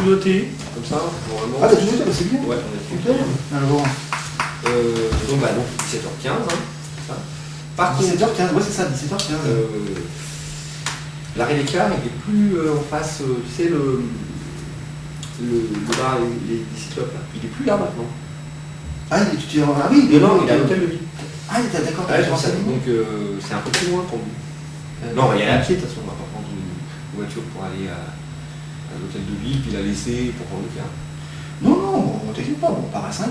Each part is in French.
noté, comme ça, normalement. Ah, t'as tout noté, c'est bien. Ouais, on a tout. Alors, Donc, bah, donc 17h15, hein, c'est ça. Par contre, 17h15, ouais, c'est ça, 17h15. l'arrêt d'écart, il est plus en face, tu sais, le bar, les cyclopes, là. Il est plus là maintenant. Ah, oui, Non, il est à l'hôtel de ville. Ah, il était d'accord, Ouais, donc c'est un peu plus loin pour lui. Non, il y a à pied, de toute façon, on va pas prendre une voiture pour aller à l'hôtel de ville, puis la laisser pour prendre le car. Non, t'inquiète pas, on part à 5h.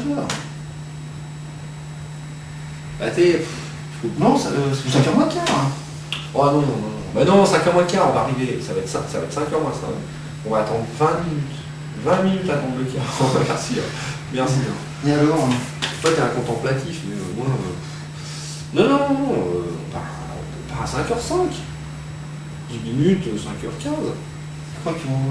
Bah, t'es. Non, c'est 5h moins quart. Hein. Oh non, non, non. Bah non, 5h moins quart, on va arriver, ça va être 5h moins 5. On va attendre 20 minutes. 20 minutes à attendre le car. Merci. Merci. Et alors Toi, t'es un contemplatif, mais moi. Non, on part à 5h05. 10 minutes, 5h15. Je crois qu'ils vont...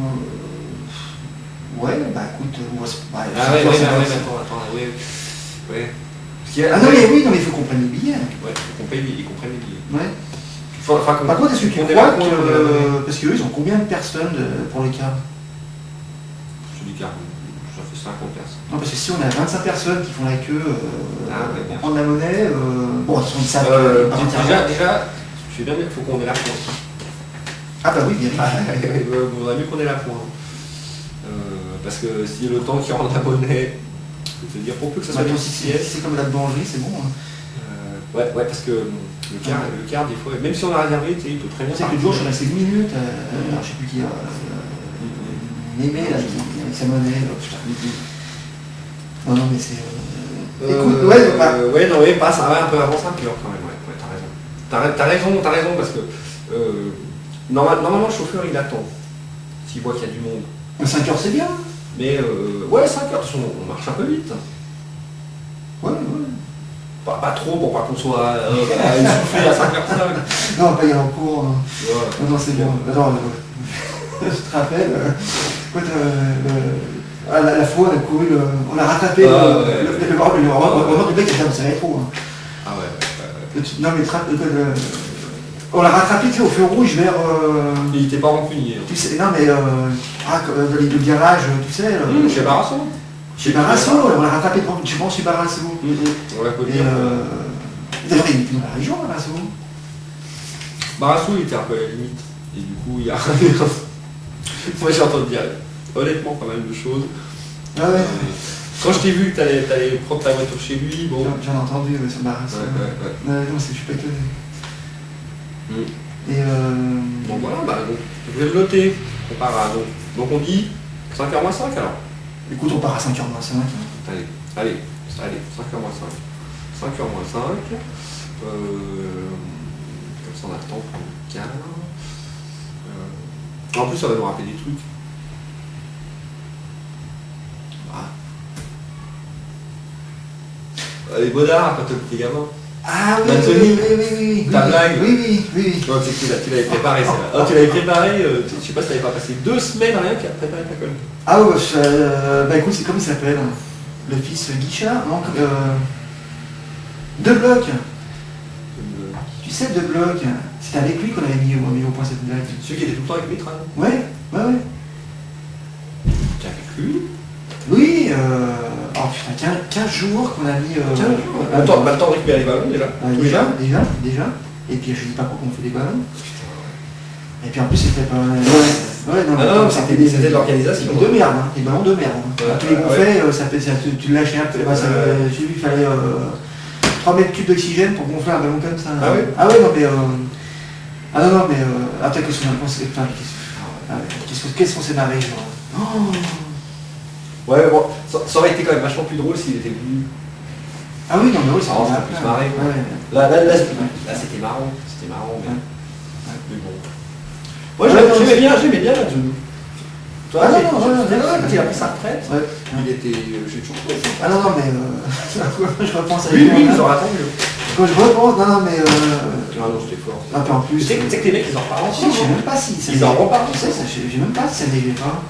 Ouais, bah écoute, on va se... Ah ouais, attends, ouais. Ah non, mais oui, non, mais il faut qu'on prenne les billets. Ouais, il faut qu'on paye les billets. Ouais. Par contre, est-ce que tu crois que... Parce qu'eux, ils ont combien de personnes pour les cars? Je dis car, ça fait 50 personnes. Non, parce que si on a 25 personnes qui font la queue pour prendre la monnaie, bon, ils savent déjà, je sais bien qu'il faut qu'on ait la pointe. Ah bah oui, bien sûr. Vous aurez mieux qu'on ait la pointe. Parce que si le temps qui rentre la monnaie, je peux te dire pour peu que ça soit si c'est comme la boulangerie, c'est bon. Hein. Ouais, parce que le quart, des fois, même si on a réservé, tu sais, il peut très bien. Tu sais que le jour, je suis resté 10 minutes, alors, je sais plus qui Mémé, là, avec sa monnaie. Non, mais c'est... Écoute, ouais, non, passe un peu avant 5 heures quand même, ouais, t'as raison, parce que normalement le chauffeur il attend, s'il voit qu'il y a du monde. 5 heures c'est bien. Mais ouais, 5 heures, de toute façon, on marche un peu vite. Ouais. Pas trop pour pas qu'on soit essoufflé à 5h05. Non, pas y aller en cours. Ouais. Non, c'est bon. Attends, je te rappelle, la fois, on a couru, on a rattrapé le du mec qui était dans rétro. Ah ouais. Non, mais on l'a rattrapé au feu rouge vers... Il était pas rancunier. Tu sais, non, mais le garage, tu sais... Chez Barasso. Chez Barasso, on l'a rattrapé devant chez Barasso. On l'a connu. D'ailleurs, il était dans la région, Barasso. Barasso, il était un peu à la limite. Et du coup, il y a... Moi, j'ai entendu dire, honnêtement, pas mal de choses. Ah ouais. Quand je t'ai vu que t'allais prendre ta voiture chez lui, bon... J'en ai entendu sur Barasso. Ouais. Non, je suis pas étonné. Et bon voilà, bah donc, je vais le noter. On part à donc on dit 5h moins 5 alors. Écoute, on part à 5h moins 5. Allez, 5h moins 5. 5h moins 5. Comme ça on a le temps pour le car. En plus ça va nous rappeler des trucs. Les bonards quand t'es gamin. Ah oui, ta blague. Oui. Non, c'est que tu l'avais préparé celle-là. Oh, tu l'avais préparé, je sais pas si t'avais pas passé 2 semaines rien qu'à préparer ta colle. Ah ouais, bah écoute, c'est comme il s'appelle, le fils Guichard, non De Bloc. Tu sais, De Bloc, c'était avec lui qu'on avait mis au point cette blague. Celui qui était tout le temps avec Mitra. Ouais. T'es avec lui? Oui, oh putain, 15 jours qu'on a mis... 15 jours. Le temps de récupérer les ballons déjà. Déjà. Et puis je dis pas pourquoi on fait des ballons. Et puis en plus c'était pas... non, c'était de l'organisation. C'était de merde, hein, des ballons de merde. Tous les gonflets, tu le lâchais un peu. J'ai vu qu'il fallait 3 mètres cubes d'oxygène pour gonfler un ballon comme ça. Ah oui? Ah ouais, non mais... Attends, qu'est-ce qu'on s'est marré, genre. Ouais, bon, ça aurait été quand même vachement plus drôle s'il était venu. Ah oui, non, mais oui, c'est plus marré. Là c'était marrant. Mais bon. Moi j'aimais bien la Juno. Toi, quand il a pris sa retraite, il était. J'ai toujours trouvé ça. Ah non, mais je repense à lui, ils auraient attendu. Quand je repense, non, mais. Ah non, c'était fort. Ah, puis en plus. Tu sais que les mecs, ils en reparlent ensemble. Je sais même pas si. Ils en reparlent. J'ai même pas si ça n'existe pas.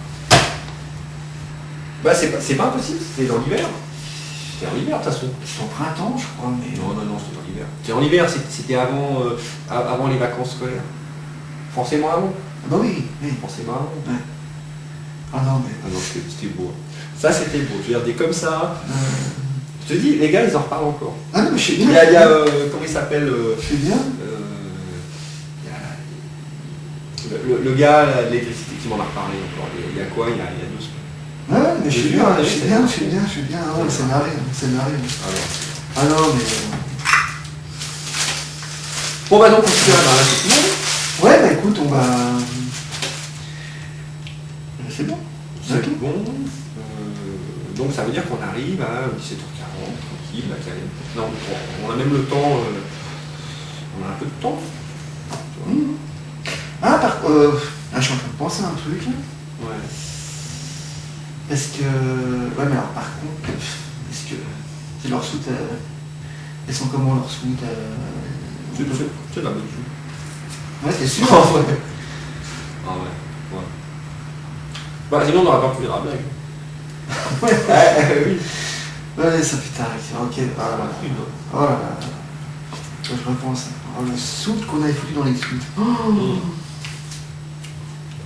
Bah, c'est pas impossible, c'était dans l'hiver. C'était en hiver de toute façon. C'était en printemps, je crois, mais... Non, c'était en hiver. C'était en hiver, c'était avant les vacances scolaires. Forcément avant. Ah bah oui. Forcément avant. Ouais. Ah non, mais. Ah non, c'était beau. Ça, c'était beau. Je vais regarder comme ça. Je te dis, les gars, ils en reparlent encore. Ah non, mais je sais bien. Il y a comment il s'appelle Je sais bien. Le gars de l'électricité qui m'en a reparlé encore. Il y a quoi? Il y a 2 semaines. Ouais, mais je sais bien, je sais bien. Ah ouais, c'est narré. Ah non, mais. Bon, bah donc, on se fait là, c'est tout le monde. Ouais, bah écoute, on va. C'est bon. C'est bon. Donc ça veut dire qu'on arrive à 17h40, tranquille, là, calme. Non, on a même le temps. On a un peu de temps. Ah, je suis en train de penser à un truc. Ouais. Parce que. Ouais, mais alors par contre, est-ce que. C'est leur soute. Elles sont comment leur soute C'est la bonne chose. Ouais, c'est sûr. Ah ouais. Ah ouais. Bah sinon on n'aurait pas pu faire la blague. Oui. Ouais, ça fait tard. Ok. Ah là. Oh là là. Je repense. Oh, le soute qu'on avait foutu dans les soutes. Oh.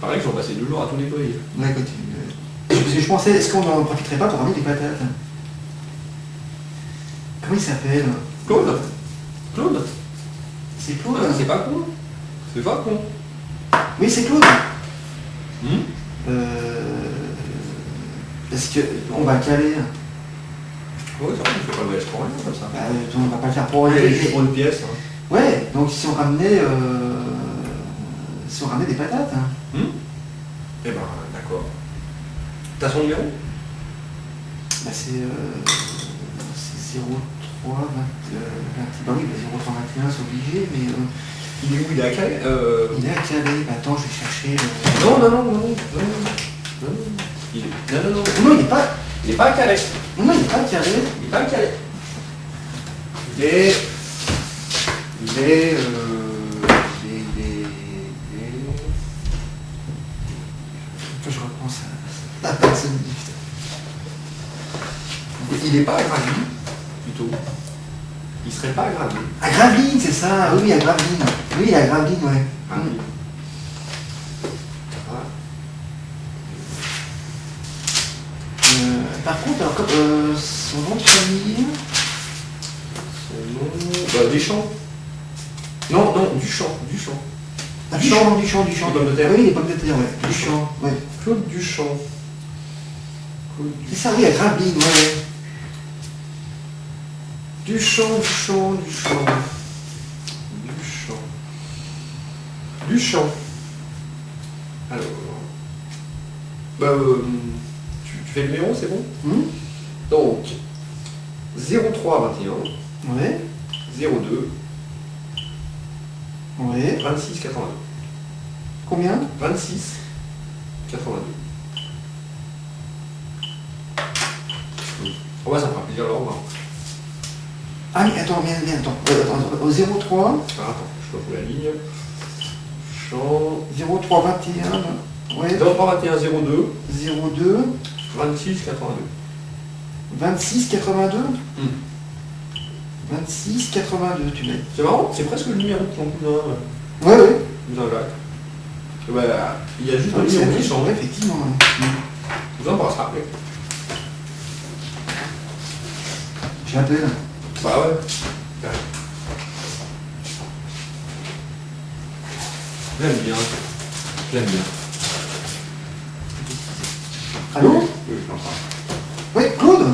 Pareil qu'ils ont passé 2 jours à tout nettoyer. Ouais, continue. Parce que je pensais, est-ce qu'on n'en profiterait pas pour ramener des patates? Comment il s'appelle? Claude. C'est Claude. Ah, c'est pas con. C'est pas con. Oui, c'est Claude. Parce que on va caler. Ouais, ça va, je fais pas le voyage pour rien comme ça. Bah, on va pas le faire pour rien. Pour une pièce. Hein. Ouais, donc si on ramenait des patates. Eh ben, d'accord. T'as son numéro? Bah c'est 03 20, bah oui, 03 21, c'est obligé, mais Il est où? Il est à Calais il est à Calais. Bah attends, je vais chercher. Non. Non, il est pas. Il est pas à Calais. Non, il est pas à Calais. Il est pas à Calais. Il est. Je repense à la personne. Il est pas à Gravelines, plutôt. Il serait pas à Gravelines. À Gravelines, c'est ça. Oui, à Gravelines. Oui, à Gravelines, ouais. Gravelines. Par contre, alors, son nom de famille. Son nom. Deschamps. Non, Duchamp. Ah, Duchamp. Les pommes de terre. Oui, les pommes de terre, ouais. Duchamp, ouais. Claude Duchamp. C'est ça, oui, à Gravelines, ouais. Duchamp. Alors. Tu fais le numéro, c'est bon? Donc, 03 21 Ouais. 02 Ouais. 26 82. Combien? 26 82. Oh ouais, ça me fera plaisir de le revoir. Ah, mais attends, viens, attends. Au 03. Ah, attends, je dois la ligne. Champ. 03 21. Ouais. 03 21 02 02. 26 82. 26 82. 26 82, tu mets. C'est marrant, c'est presque le numéro de ton cousin. Ouais. Cousin Jacques. Bah, il y a juste Ah, le c'est numéro vrai, qui change. effectivement. Cousin pourra se rappeler. Je l'appelle. Bah ouais. J'aime bien. Allô? Oui, je l'entends. Oui, Claude?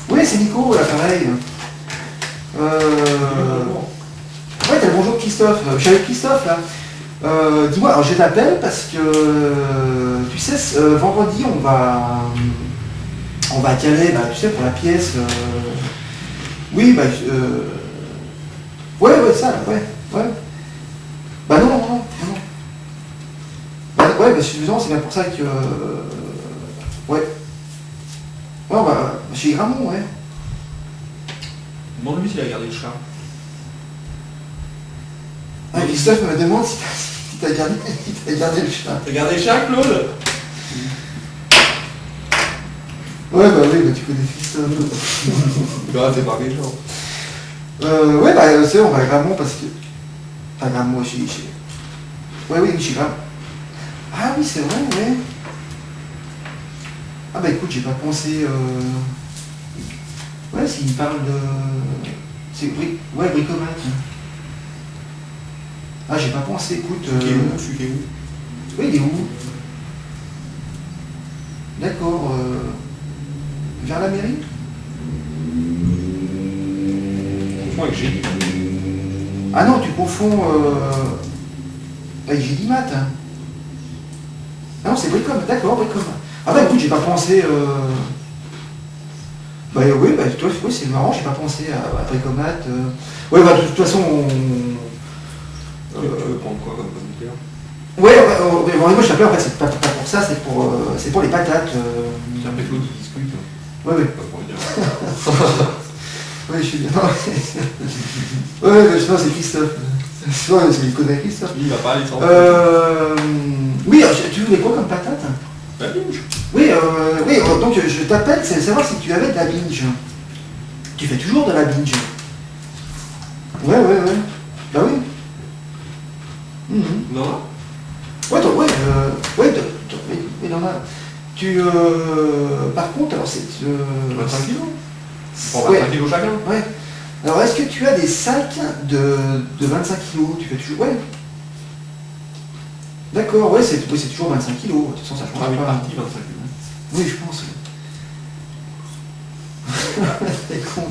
Oui, c'est Nico, là, pareil. Ouais, t'as le bonjour de Christophe. Je suis avec Christophe, là. Dis-moi, alors je t'appelle parce que, tu sais, vendredi, on va à Calais, bah, tu sais, pour la pièce. Oui, bah, ouais, ça, ouais. Bah non. Bah, ouais, bah, suffisant, c'est bien pour ça que, ouais. Ouais, bah, chez Gramont, ouais. Demande-lui s'il a gardé le chat. Ah, Christophe me demande si t'as gardé le chat. T'as gardé le chat, Claude? Ouais, bah oui, bah tu connais Christophe. Bah, c'est pas méchant. Ouais, bah c'est on va à Gramont parce que... Pas Gramont, chez... Ouais, oui, chez Gramont. Ah oui, c'est vrai, ouais. Ah bah écoute, j'ai pas pensé... Ouais, s'il parle de... C'est ouais, bricomate. Ah, j'ai pas pensé, écoute... Tu es où? Oui, il est où? D'accord. Vers la mairie? Avec Gélimat. Ah non, tu confonds avec Gélimat. Hein. Ah non, c'est Bricom, d'accord, Bricom. Ah bah écoute, j'ai pas pensé... Bah oui, bah, toi, oui, c'est marrant, j'ai pas pensé à Bricomat. Ouais, bah de toute façon, Tu veux prendre quoi comme commentaire? Ouais, bon, moi je t'appelais en fait, c'est pas pour ça, c'est pour les patates. C'est un peu l'autre qui discute. Ouais, ouais. Pas pour le dire. Ouais, je suis bien. Ouais, je sais, c'est Christophe. C'est il connaît Christophe. Il va pas aller sans. Oui, tu voulais quoi comme patate? La binge. Oui, oui, donc je t'appelle, c'est savoir si tu avais de la binge. Tu fais toujours de la binge. Ouais. Bah oui. Non. Ouais, mais non, là. Tu. Par contre, alors c'est. 25 kilos. Pour 25 kilos chacun. Ouais. Alors, est-ce que tu as des sacs de 25 kilos? Tu fais toujours. Ouais. D'accord, ouais, c'est toujours 25 kilos. De toute façon, ça change pas. Partie 25 kilos. Oui, je pense. C'est con.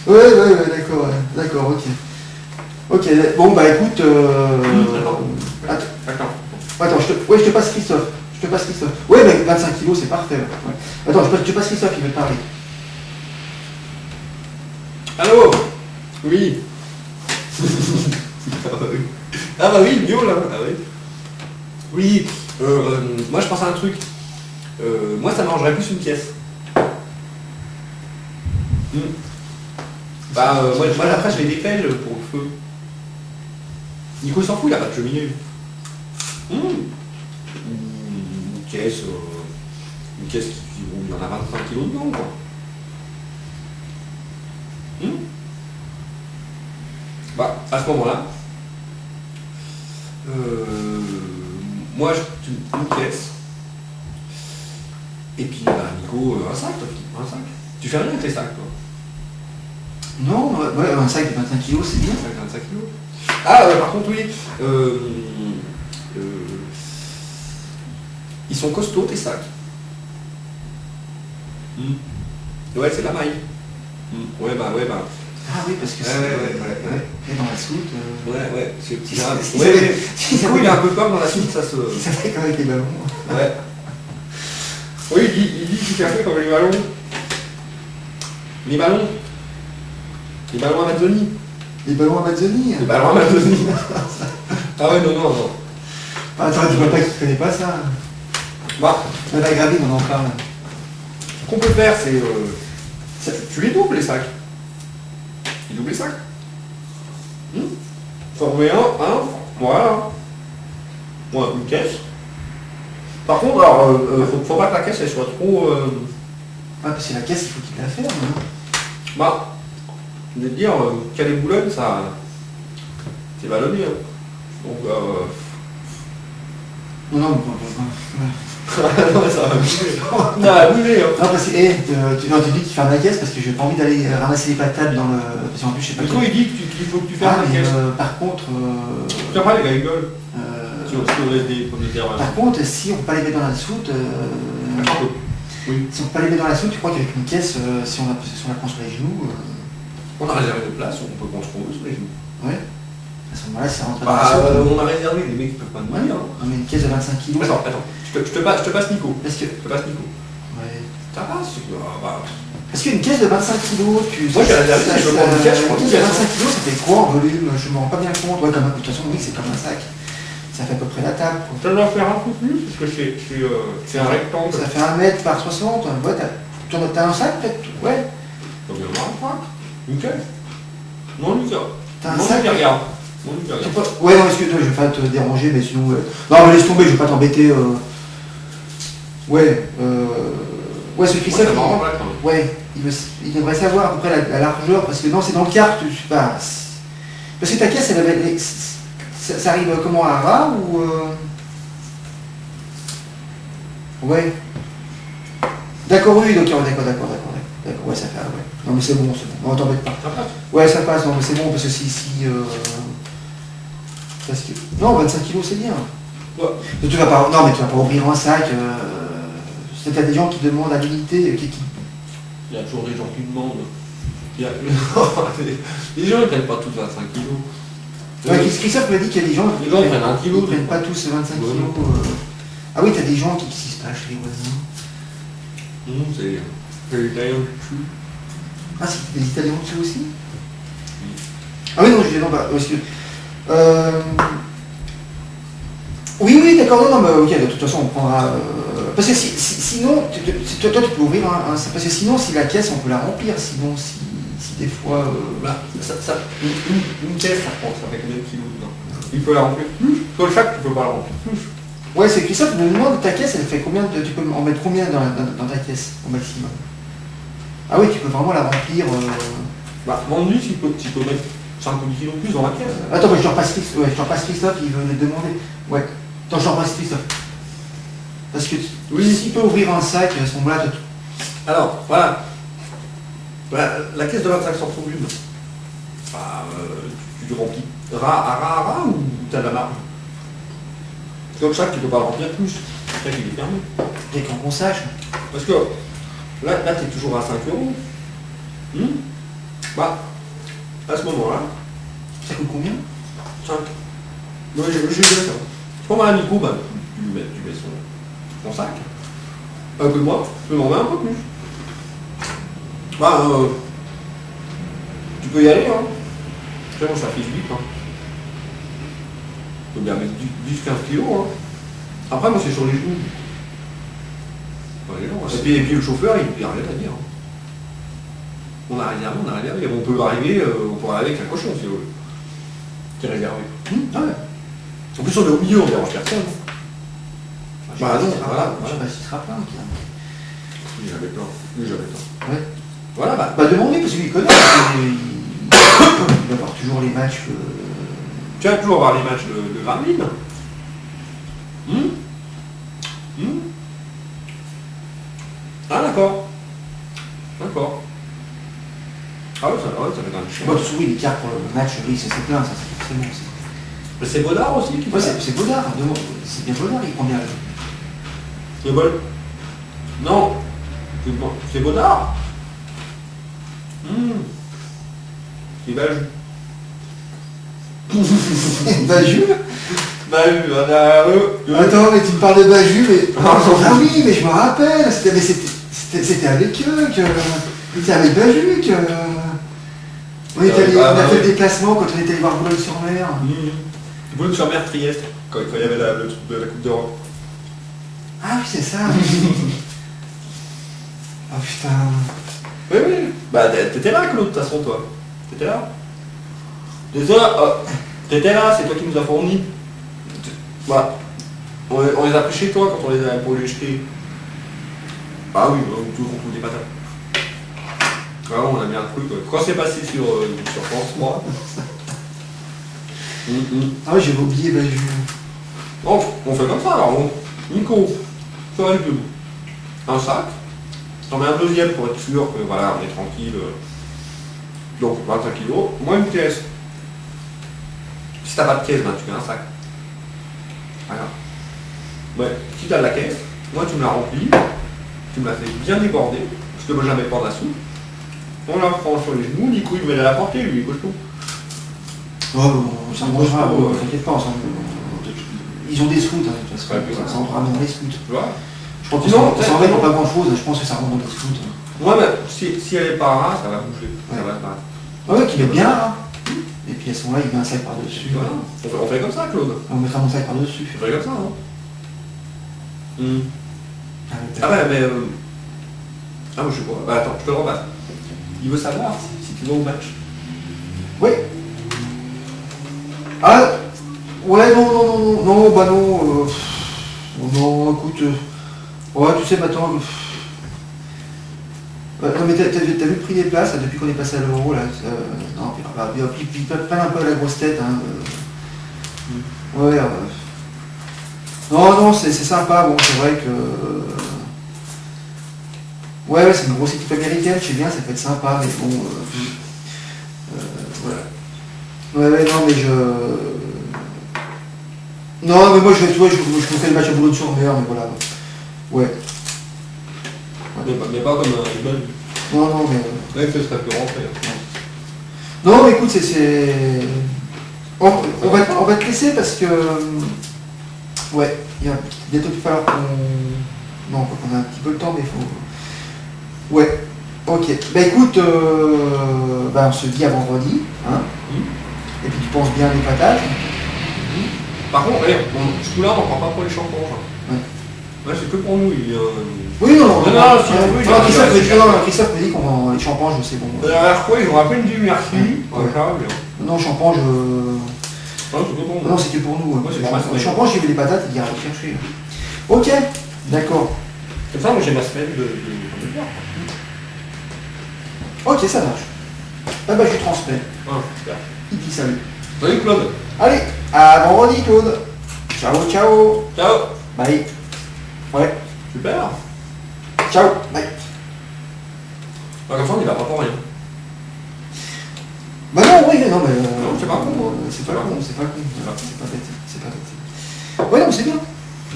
Ouais, d'accord, ok. Ok, bon, bah écoute. Attends, je te passe Christophe. Ouais, mais 25 kilos, c'est parfait. Ouais. Attends, je te passe Christophe, il veut te parler. Allô? Oui. Ah bah oui, bio là. Ah oui. Oui, moi je pense à un truc. Moi ça m'arrangerait plus une pièce. Bah moi après je mets des pelles pour le feu. Nico s'en fout, il a pas de cheminée. Une caisse où il y en a 25 kilos dedans quoi. Bah à ce moment-là, moi une caisse. Et puis bah Nico, un sac toi, un sac. Tu fais rien avec les sacs toi? Non, ouais, un sac de 25 kilos, c'est bien. 25 kilos. Ah, par contre, oui. Ils sont costauds, tes sacs. Ouais, c'est la maille. Ouais, bah. Ah oui, parce que ouais. Et dans la soute. Ouais. Du coup, il est un peu comme dans la soute, ça se. Ça fait comme avec les ballons. Ouais. Oui, il dit qu'il fait un peu comme les ballons. Les ballons Amazonie. Les ballons Amazonie. Ah ouais, non. Attends, tu vois pas qu'il connaît pas ça. Bah, la gravine, on en parle. Ce qu'on peut faire, c'est... Tu les doubles, les sacs. Tu doubles les sacs. Former un, voilà. Ouais, une caisse. Par contre, alors, faut pas que la caisse, elle soit trop... Ah, parce que la caisse, il faut qu'il la ferme. Hein. Bah, de dire qu'elle est boulonne, ça... C'est vallonné, hein. Donc, Non, non, ça va bouger. Ça va bouger, hein. Non, parce que tu dis qu'il ferme la caisse parce que j'ai pas envie d'aller ramasser les patates dans le... Parce qu'en plus, je sais pas... Du coup, il dit qu'il faut que tu fermes la caisse. Par contre... Tu après, les gars, ils gueulent. Si on laisse des pommes de terre. Par contre, si on peut pas les mettre dans la soute... Oui. Si on peut pas les mettre dans la soute, tu crois qu'avec une caisse, si on la prend sur les genoux... On a réservé de place, on peut prendre ce qu'on veut sur les genoux. Ouais. À ce moment-là, c'est rentré dans la soute. On a réservé, les mecs ils peuvent pas nous dire. On met une caisse de 25 kilos. Attends, je te passe Nico. Est-ce que... Je te passe Nico. Ouais. Ça passe. Parce qu'une caisse de 25 kilos, Moi j'ai réservé, je veux prendre une caisse, je prends une une caisse de caisse. 25 kilos, ça fait quoi en volume? Je me rends pas bien compte. Ouais, de toute façon, oui, c'est comme un sac. Ça fait à peu près la table. Quoi. Ça doit faire un peu plus, parce que c'est un rectangle. Ça fait 1 mètre par 60. Ouais, t'as un sac peut-être? Ouais. Donc il y en a un sac. Une caisse. Non, Lucas. T'as un sac? Regarde. Ouais, non, excuse-moi, je vais pas te déranger, mais sinon... Non, mais laisse tomber, je vais pas t'embêter. Ouais, ce Christophe... Ouais, il devrait savoir à peu près la largeur, parce que non, c'est dans le quart, je sais pas... Parce que ta caisse, elle avait... Ça arrive comment, à ras ou... Ouais. D'accord, oui, d'accord, d'accord, ouais, ça fait, ouais. Non mais c'est bon, non, t'embête pas. Ça passe. Ouais, ça passe, non mais c'est bon, parce que parce que... Non, 25 kilos c'est bien. Ouais. Mais tu vas pas, non mais tu vas pas ouvrir un sac, c'est à des gens qui demandent à l'unité, Il y a toujours des gens qui demandent. Les gens ne prennent pas tous 25 kilos. Ouais, Christophe m'a dit qu'il y a des gens qui prennent 1 kilo. Ils prennent pas tous 25 kilos. Ah oui, t'as des gens qui se passent chez les voisins. Non, c'est les Italiens dessus. Ah, c'est des Italiens dessus aussi? Oui. Ah oui, non, je dis non, bah, excuse. Oui, d'accord, non, mais ok, de toute façon, on prendra... parce que sinon, toi, tu peux ouvrir parce que sinon, si la caisse, on peut la remplir, sinon, si des fois... Là, une caisse, ça fait combien de kilos dedans? Il peut la remplir plus. Toi, le sac, tu peux pas la remplir plus. Ouais, c'est Christophe me demande, ta caisse, elle fait combien tu peux en mettre combien dans ta caisse, au maximum? Ah oui, tu peux vraiment la remplir... Bah, vendu, tu peux mettre 5 ou 10 kilos plus dans la caisse. Attends, bah, je te repasse Christophe, il veut me demander. Ouais. Attends, je te repasse Christophe. Parce que oui, s'il peut ouvrir un sac, à ce moment-là... Alors, voilà. La caisse de 25 centilitres, bah, tu remplis ras ou tu as de la marge? Comme ça, tu ne peux pas le remplir plus. C'est ça qu'il est fermé. Dès qu'on sache. Parce que là tu es toujours à 5 euros. Bah, à ce moment-là. Ça coûte combien? 5. Oui, j'ai bien ça. Pour ma Nico, bah, tu mets son sac. Un peu moins, tu peux m'en mettre un peu plus. Bah, tu peux y aller, hein. C'est bon, ça fait 8, hein. Tu peux bien mettre 10-15 kilos, hein. Après, moi, c'est sur les genoux. Et puis le chauffeur, il n'a rien à dire. Hein. On a réservé. On peut arriver avec un cochon, si vous voulez. C'est réservé. Ouais. En plus, on est au milieu, on ne dérange personne. Bah non, voilà. Je sais pas s'il sera plein. Oui, j'avais plein. Ouais. Voilà, bah. Bah demandez, parce qu'il connaît. Il va voir toujours les matchs. Tu vas toujours voir les matchs de Grameline. Ah d'accord. Ah oui, ça fait quand même cher. Bon, oui, les cartes pour le match, oui, c'est plein, ça c'est forcément. Mais c'est Baudard aussi qui fait ça. C'est Baudard, c'est bien Baudard, il prend bien. C'est Baudard. Non, c'est Baudard. C'est Bajou. Bajou? Bajou, attends, mais tu me parles de Bajou, mais... Ah oui, mais je me rappelle, c'était avec eux que... C'était avec Bajou que... On a fait le déplacement quand on était allé voir Boulogne-sur-Mer. Boulogne-sur-Mer, Trieste, quand il y avait le truc de la Coupe d'Europe. Ah oui, c'est ça. Oh putain. Oui. Bah t'étais là, Claude, de toute façon, toi. T'étais là. T'étais là, c'est toi qui nous as fourni. Voilà. On les a pris chez toi quand on les a pour les jeter. Ah oui, tout contre des patates. Vraiment, on a mis un truc. Quand c'est passé sur France 3. Ah oui, j'avais oublié Bajou. Donc, on fait comme ça alors. Nico, tu as deux. Un sac. T'en mets un deuxième pour être sûr que voilà, on est tranquille. Donc 25 kilos, moins une caisse. Si t'as pas de caisse, ben, tu fais un sac. Voilà. Ouais, si t'as de la caisse, moi tu me la remplis, tu me la fais bien déborder, parce que moi j'avais pas de la soupe. On la prend sur les genoux, Nico il met à la portée, lui, il est costaud. Oh, ça mangera, t'inquiète pas, ils ont des scouts, hein, de toute façon, ça rentrera dans les scouts. Tu vois? Je pense que ça en pour pas grand chose, je pense que ça rentre dans les scouts. Ouais, mais si elle est pas rare, ça va bouger. Ouais. Ça va se battre. Ah ouais, qu'il est bien là. Et puis à ce moment-là, il met un sac par-dessus. Voilà. On fait comme ça, Claude. On mettra mon sac par-dessus. On fait comme ça, hein. Ah ouais, mais... Ah moi je sais pas. Bah attends, je te le repasse. Il veut savoir si tu vas au match. Oui. Ah ouais, non, bah non. Non, écoute... ouais, tu sais, maintenant... non mais t'as vu le prix des places, là, depuis qu'on est passé à l'euro, là, non, puis ils prennent un peu la grosse tête, hein. Ouais, non, c'est sympa, bon, c'est vrai que... Ouais, c'est une grosse équipe américaine, je sais bien, ça peut être sympa, mais bon... voilà. Ouais, non, mais je... Non, mais moi, tu vois, je me fais le match à Boulogne-sur-Mer, mais voilà. Ouais. Mais pas comme un bon. Non, mais... Là, il fait ça peut rentrer. Non, mais écoute, c'est... On va te laisser parce que... Ouais, il va bientôt falloir qu'on... Non, on a un petit peu le temps, mais il faut... Ouais, ok. Bah écoute, on se dit à vendredi, hein. Et puis tu penses bien les patates. Par contre, ce coup-là, on n'en prend pas pour les champons. Ouais, c'est que pour nous. Oui, non, Christophe me dit qu'on va les champagnes, je sais bon. La dernière fois, ils ont rappelé une dit merci. Non, champagne, Non, c'est que pour nous. Moi, c'est le champagne, j'ai vu les patates, il y a à rechercher. Ok, d'accord. Comme ça, moi, j'ai ma semaine de bière. Ok, ça marche. Ah bah, je transmets. Ah, super. Il dit salut. Salut, Claude. Allez, à vendredi, Claude. Ciao, ciao. Ciao. Bye. Ouais. Super. Ciao. Bye. Comme ça, on y va pas pour rien. Bah non, oui, non, mais... non, c'est pas con. C'est pas con, c'est pas bête. C'est pas bête. Ouais, non, c'est bien.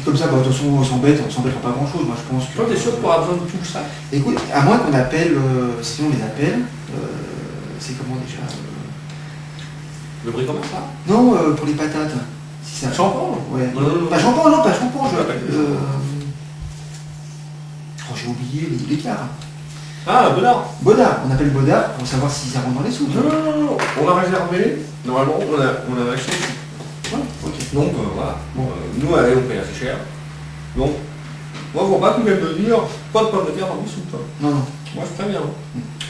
Comme ça, bah, de toute façon, on s'embêtera pas grand chose, moi je pense que... Toi, t'es sûr que tu auras besoin de tout ça? Écoute, à moins qu'on appelle, si on les appelle, c'est comment déjà Le bricomère, ça? Non, pour les patates. Si ça... Champagne? Ouais. Non. Pas champagne, non, pas champagne. Oh, j'ai oublié les quarts. Ah, Bodard. Bodard, on appelle Bodard pour savoir si ça rentre dans les sous. Non, on a réservé. Normalement, on a acheté. Ouais, ok. Donc, voilà. Bon, nous, allez, on paye assez cher. Donc, moi, faut pas que tu viennes me dire, pas de pommes de terre dans mes sous, toi. Non. Moi, je préviens.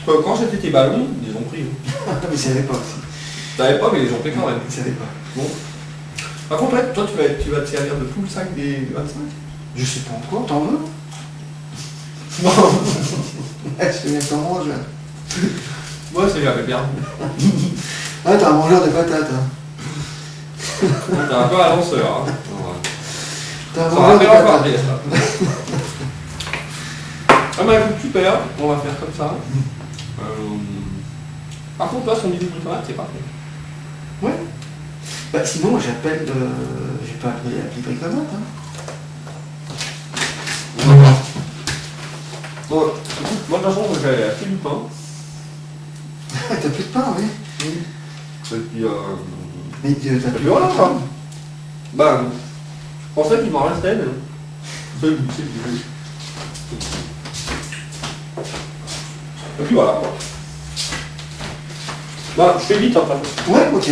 Quand c'était tes ballons, ils les ont pris. Mais ils savaient pas aussi. Ils savaient pas, mais ils les ont pris quand même. Ils savaient pas. Bon. Par contre, toi, tu vas te servir de tout le sac des 25? Je sais pas encore, t'en veux? Non. Je fais bien t'en mange. Moi, c'est j'avais perdu. Ah, t'es un mangeur de patates. Hein. T'es un peu un lanceur. Hein. T'es un Ça mangeur de rappelle encore patates. ça. Ah bah écoute, super, on va faire comme ça. Par contre, toi, son idée de bricolage, c'est parfait. Ouais. Bah sinon, j'appelle... j'ai pas appelé bricolage, hein. Bon, écoute, moi de toute façon, j'ai acheté du pain. T'as plus de pain, oui. Et puis, Mais t'as plus de voilà, pain. quoi. Bah, je pensais qu'il m'en restait, mais... Et puis voilà. Bah, je fais vite, hein, de toute façon. Ouais, ok.